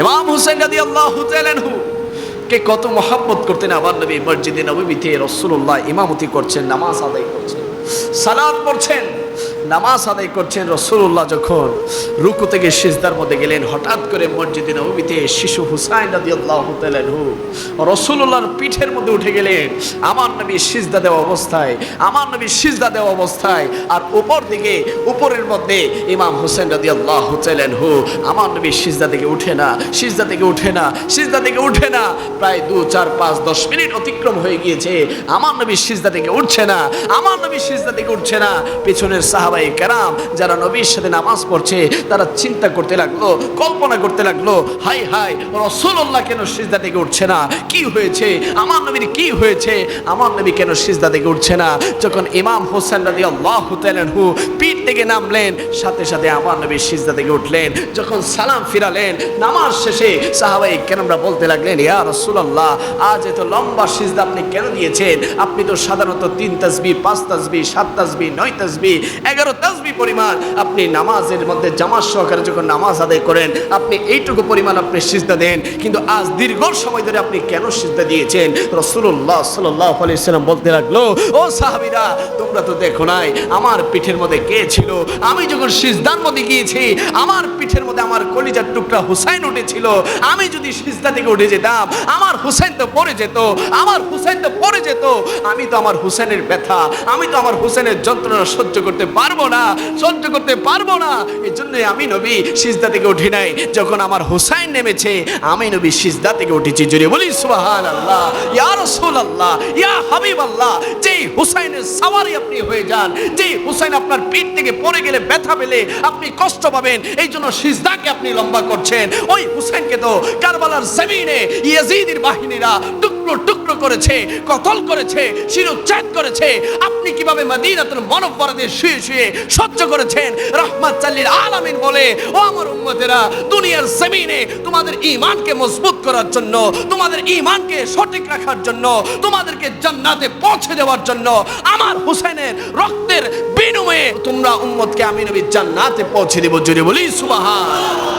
ইমাম হুসাইন রাদিয়াল্লাহু তাআলা আনহু কে কত মহব্বত করতেন। আমার নবী মসজিদে নববীতে রাসূলুল্লাহ ইমামতি করছেন, নামাজ আদায় করছেন, সালাত পড়ছেন, নামাজ আদায় করছেন। রাসূলুল্লাহ যখন রুকু থেকে সিজদার মধ্যে গেলেন, হঠাৎ করে মসজিদে নববীতে শিশু হুসাইন রাদিয়াল্লাহু তাআলা আনহু রাসূলুল্লাহর পিঠের মধ্যে উঠে গেলেন। আমার নবী সিজদা দেওয়া অবস্থায়, আমার নবী সিজদা দেওয়া অবস্থায়, আর উপর দিকে উপরের মধ্যে ইমাম হুসাইন রাদিয়াল্লাহু তাআলা আনহু আমার নবী সিজদা থেকে উঠে না, সিজদা থেকে উঠে না, সিজদা থেকে উঠে না। প্রায় 2, 4, 5, 10 মিনিট অতিক্রম হয়ে গিয়েছে, আমার নবী সিজদা থেকে উঠছে না, আমার নবী সিজদা থেকে উঠছে না। পেছনের সাহাবায়ে কেরাম যারা নবীর সাথে নামাজ পড়ছে তারা চিন্তা করতে লাগলো, কল্পনা করতে লাগলো, হাই হাই রাসূলুল্লাহ কেন সিজদা থেকে উঠছে না, কি হয়েছে আমার নবীর, কি হয়েছে আমার নবী কেন সিজদা থেকে উঠছে না। যখন ইমাম হোসেন রাদিয়াল্লাহু তাআলা আনহু পিঠ থেকে নামলেন, সাথে সাথে আমার নবী সিজদা থেকে উঠলেন। যখন সালাম ফিরালেন নামাজ শেষে, সাহাবায়ে কেরামরা বলতে লাগলেন, ইয়া রাসূলুল্লাহ, আজ এত লম্বা সিজদা আপনি কেন দিয়েছেন? আপনি তো সাধারণত 3 তাসবিহ, 5 তাসবিহ, 7 তাসবিহ, 9 তাসবিহ, 11 তাসবিহ পরিমাণ আপনি নামাজের মধ্যে জামাত সহকারে যখন নামাজ আদায় করেন আপনি এইটুকু পরিমাণ আপনি সিজদা দেন, কিন্তু আজ দীর্ঘ সময় ধরে আপনি কেন সিজদা দিয়েছেন? রাসূলুল্লাহ সাল্লাল্লাহু আলাইহি সাল্লাম বলতে লাগলো, ও সাহাবীরা, তোমরা তো দেখো নাই আমার পিঠের মধ্যে কে ছিল। আমি যখন সিজদার মধ্যে গিয়েছি আমার পিঠের মধ্যে আমার কলিজার টুকরা হুসাইন উঠেছিল। আমি যদি সিজদা থেকে উঠে যেতাম আমার হুসাইন তো পড়ে যেত, আমার হুসাইন তো পড়ে যেত। আমি তো আমার হুসাইনের ব্যথা, আমি তো আমার হুসাইনের যন্ত্রণা সহ্য করতে পারবো না, সহ্য করতে পারবো না। এই জন্যই আমি নবী সিজদা থেকে উঠি নাই। যখন আমার হুসাইন নেমেছে আমি নবী সিজদা থেকে উঠেছি। জোরে বলি সুবহানাল্লাহ। ইয়া রাসূলুল্লাহ, ইয়া হাবিবাল্লাহ, যেই হুসাইনের সাওয়ারি আপনি হয়ে যান, যেই হুসাইন আপনার পিঠ থেকে পড়ে গেলে ব্যথা পেলে আপনি কষ্ট পাবেন, এই জন্য সিজদাকে আপনি লম্বা করছেন। ওই হুসাইনকে তো কারবালার জমিনে ইয়াজিদের বাহিনীরা টুকরো টুকরো করেছে, কতল করেছে, শিরোচ্ছেদ করেছে। আপনি কিভাবে মদিনাতুল মুনাওয়ারাতে শুয়ে শুয়ে সহ্য করেছেন? রাহমাতুল লিল আলামিন বলে, ও আমার উম্মতেরা, দুনিয়ার জমিনে তোমাদের ঈমানকে মজবুত করার জন্য, তোমাদের ঈমানকে সঠিক রাখার জন্য, তোমাদেরকে জান্নাতে পৌঁছে দেওয়ার জন্য আমার হুসাইনের রক্তের বিনিময়ে তোমরা উম্মতকে আমি নবী জান্নাতে পৌঁছে দেব। জোরে বলি সুবহান।